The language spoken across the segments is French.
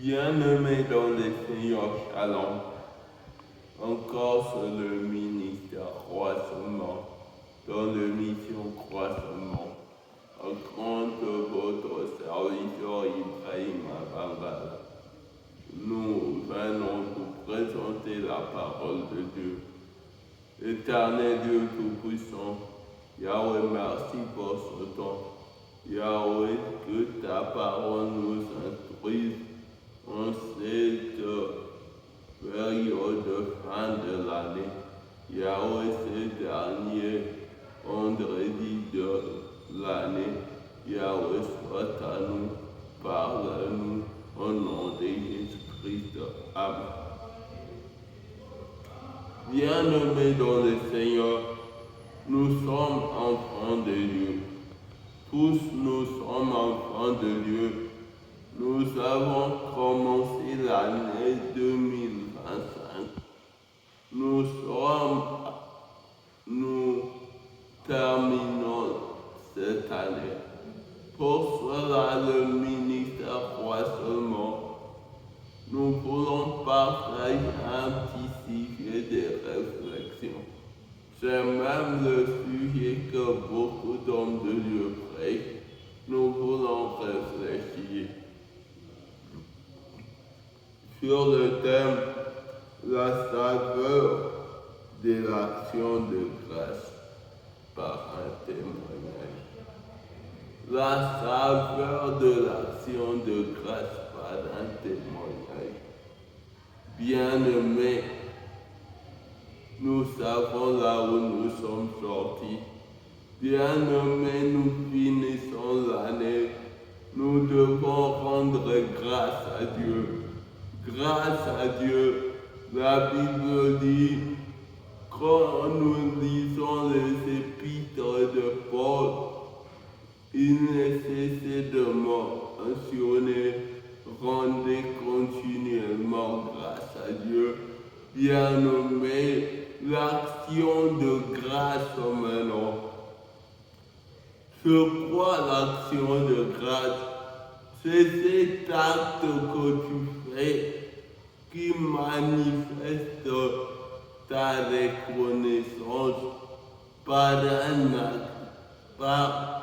Bien-aimé dans le Seigneur Shalom, encore sur le ministère croissement, dans la mission croissement, au compte de votre serviteur Ibrahim Abangal, nous venons vous présenter la parole de Dieu. Éternel Dieu Tout-Puissant, Yahweh, merci pour ce temps. Yahweh, que ta parole nous instruise en cette période de fin de l'année. Yahweh, ce dernier vendredi de l'année, Yahweh, soit à nous, parle-nous au nom de Jésus-Christ. Amen. Bien-aimés dans le Seigneur, nous sommes enfants de Dieu. Tous nous sommes enfants de Dieu. Nous avons commencé l'année 2025. Nous terminons cette année. Pour cela, le ministère croissement, nous voulons partager un petit sujet de réflexion. C'est même le sujet que beaucoup d'hommes de Dieu prêchent. Nous voulons réfléchir sur le thème la saveur de l'action de grâce par un témoignage. La saveur de l'action de grâce par un témoignage. Bien-aimés, nous savons là où nous sommes sortis. Bien-aimés, nous finissons l'année. Nous devons rendre grâce à Dieu. Grâce à Dieu, la Bible dit, quand nous lisons les épîtres de Paul, il ne cesse de mentionner, rendez continuellement grâce à Dieu. Bien-aimés, l'action de grâce maintenant. C'est quoi l'action de grâce? C'est cet acte que tu fais qui manifeste ta reconnaissance par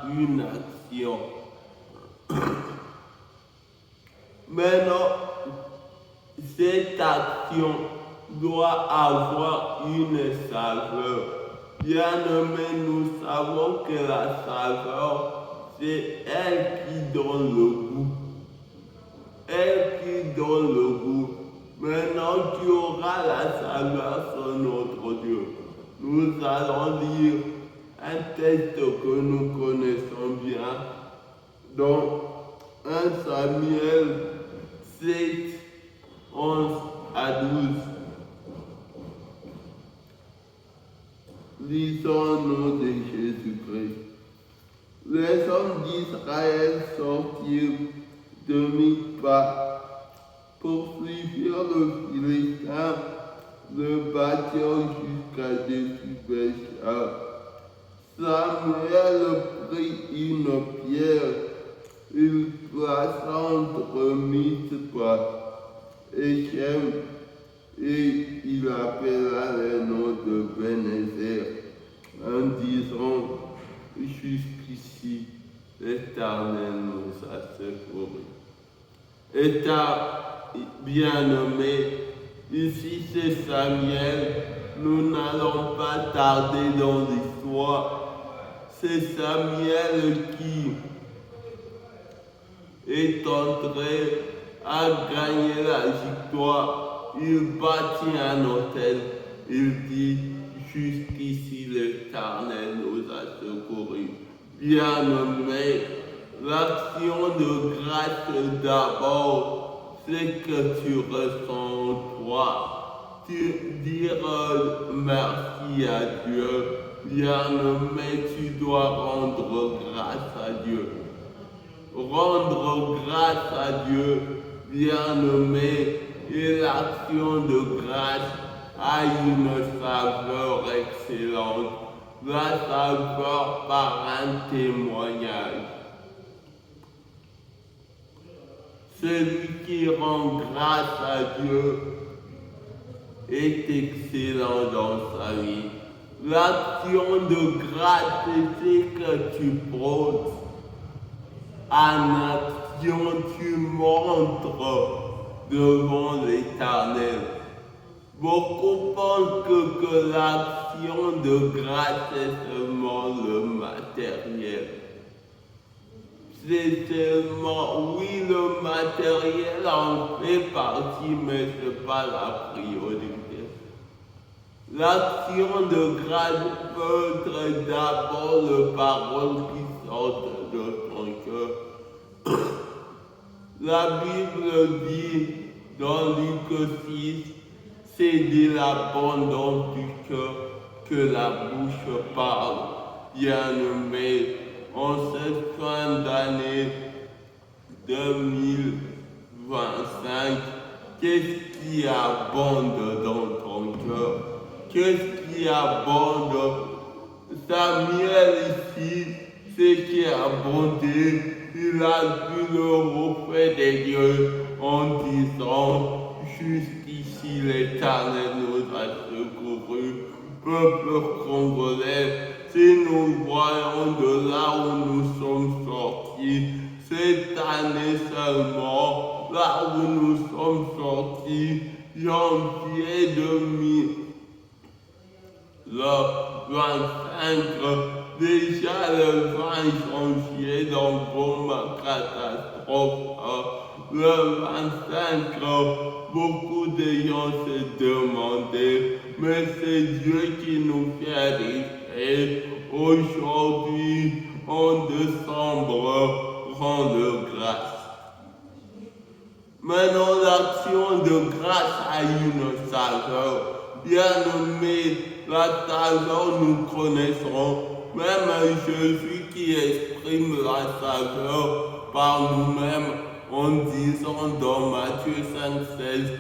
une action. Maintenant, cette action doit avoir une saveur. Bien-aimés, nous savons que la saveur, c'est elle qui donne le goût. Elle qui donne le goût. Maintenant, tu auras la saveur sur notre Dieu. Nous allons lire un texte que nous connaissons bien dans 1 Samuel 7, 11 à 12. Lisons au nom de Jésus-Christ. Les hommes d'Israël sortirent de Mithpa, poursuivirent le Philistin, le battirent jusqu'à Beth-Shean. Samuel prit une pierre, il plaça entre Mithpa et Shem, et il appela le nom de Bénézer, en disant, jusqu'ici, l'Éternel nous a secourus. État bien-aimé, ici c'est Samuel, nous n'allons pas tarder dans l'histoire. C'est Samuel qui est entré à gagner la victoire. Il bâtit un autel, il dit, jusqu'ici l'Éternel nous a secourus. Bien-aimé, l'action de grâce d'abord, c'est que tu ressens en toi. Tu dire merci à Dieu. Bien-aimé, tu dois rendre grâce à Dieu. Rendre grâce à Dieu, bien-aimé, et l'action de grâce a une saveur excellente. La saveur par un témoignage. Celui qui rend grâce à Dieu est excellent dans sa vie. L'action de grâce, c'est que tu poses. En action, tu montres devant l'Éternel. Beaucoup pensent que l'action de grâce est seulement le matériel. C'est seulement, oui, le matériel en fait partie, mais ce n'est pas la priorité. L'action de grâce peut être d'abord les paroles qui sortent de ton cœur. La Bible dit dans Luc 6, c'est de l'abondance du cœur que la bouche parle. Bien-aimé, en cette fin d'année 2025, qu'est-ce qui abonde dans ton cœur? Qu'est-ce qui abonde? Samuel ici, c'est qui a abondé. Il a vu le reflet des dieux en disant, jusqu'ici l'Éternel nous a secourus. Peuple congolais, si nous voyons de là où nous sommes sortis, cette année seulement, là où nous sommes sortis, janvier 2025, déjà le 20 janvier dans Goma catastrophe, le 25, beaucoup de gens se demandaient, mais c'est Dieu qui nous fait arriver. Aujourd'hui, en décembre, rends-le grâce. Maintenant, l'action de grâce a une saveur. Bien-aimé, la saveur nous connaissons. Même Jésus qui exprime la saveur par nous-mêmes en disant dans Matthieu 5,16,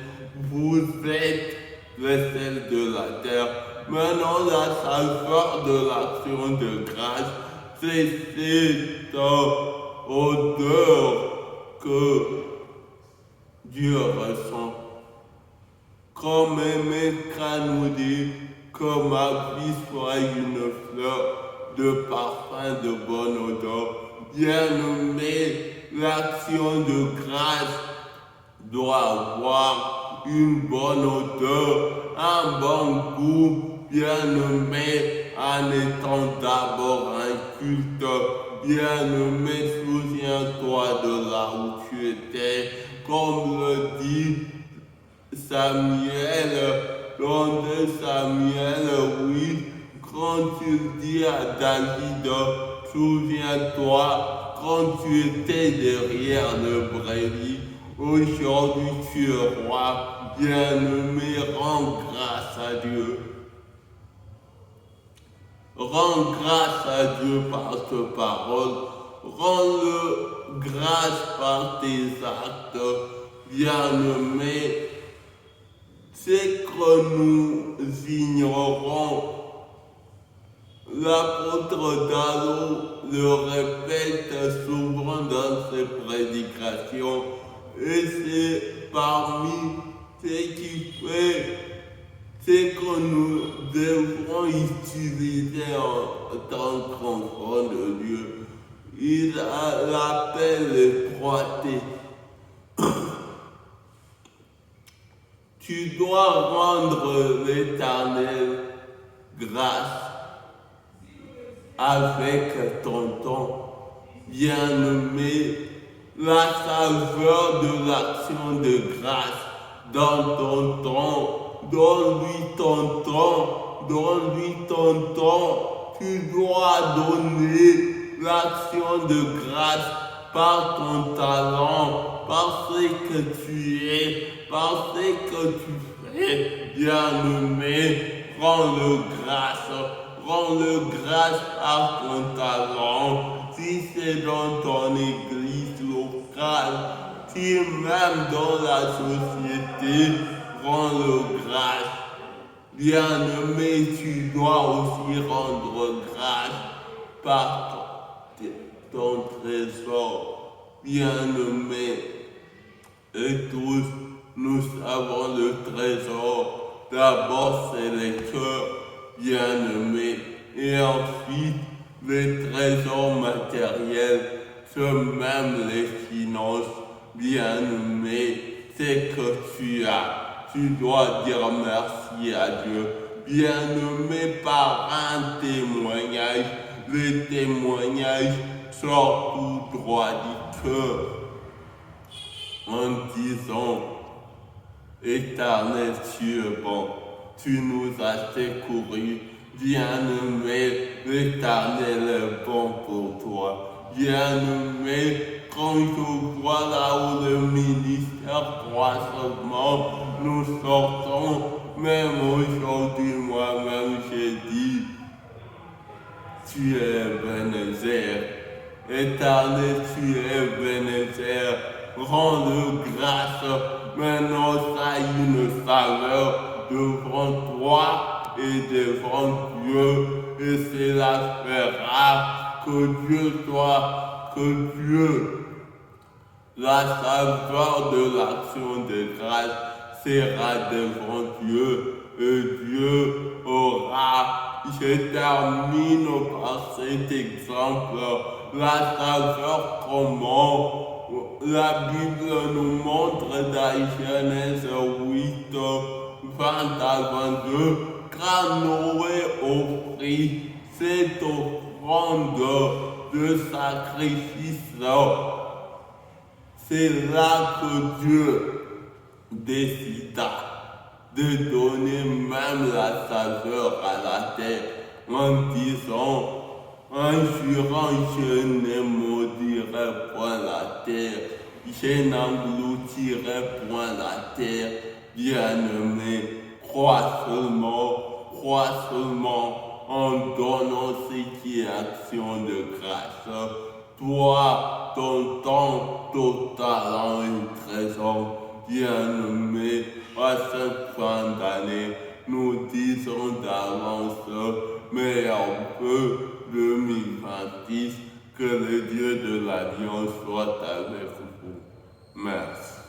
vous êtes le sel de la terre. Maintenant, la saveur de l'action de grâce, c'est cette odeur que Dieu ressent. Comme Emeka nous dit, que ma vie soit une fleur de parfum de bonne odeur. Bien-aimé, l'action de grâce doit avoir une bonne odeur, un bon goût. Bien-aimé, en étant d'abord un culte. Bien-aimé, souviens-toi de là où tu étais, comme le dit Samuel, dans 2 Samuel, oui, quand tu dis à David, souviens-toi, quand tu étais derrière le brebis, aujourd'hui tu es roi. Bien-aimé, rends grâce à Dieu. Rends grâce à Dieu par tes paroles. Rends-le grâce par tes actes. Bien-aimé, c'est que nous ignorons. L'apôtre Dalo le répète souvent dans ses prédications. Et c'est parmi ce qui fait, c'est que nous devons utiliser en tant qu'enfant de Dieu. Il l'appelle l'étroité. Tu dois rendre l'Éternel grâce avec ton temps. Bien-aimé, la saveur de l'action de grâce dans ton temps, donne-lui ton temps, donne-lui ton temps. Tu dois donner l'action de grâce par ton talent, par ce que tu es, par ce que tu fais. Bien-aimé, rends-le grâce par ton talent. Si c'est dans ton église locale, si même dans la société, rends-le grâce. Bien-aimé, tu dois aussi rendre grâce par ton trésor. Bien-aimé, et tous, nous savons le trésor. D'abord, c'est les cœurs bien-aimés, et ensuite, les trésors matériels, sont même les finances bien-aimés. C'est que tu as. Tu dois dire merci à Dieu. Bien-aimé par un témoignage, le témoignage sort tout droit du cœur en disant: Éternel, tu es bon, tu nous as secourus. Bien-aimé, l'Éternel est bon pour toi. Bien-aimé, quand je vois là où le ministère croît seulement, nous sortons, même aujourd'hui, moi-même, j'ai dit: tu es Ebenezer. Éternel, tu es Ebenezer. Rends-le grâce. Maintenant, ça a une saveur devant toi et devant Dieu. Et cela fera que Dieu, la saveur de l'action de grâce sera devant Dieu. Et Dieu aura. Je termine par cet exemple. La saveur comment? La Bible nous montre dans Genèse 8, 20 à 22, car Noé offrit cette offrande de sacrifice. C'est là que Dieu décida de donner même la saveur à la terre en disant: en jurant, je ne maudirai point la terre, je n'engloutirai point la terre. Bien-aimé, crois seulement en donnant ce qui est action de grâce. Toi, ton temps, ton talent et trésor, bien-aimé, à cette fin d'année, nous disons d'avance meilleur vœu 2026, que le Dieu de l'Alliance soit avec vous. Merci.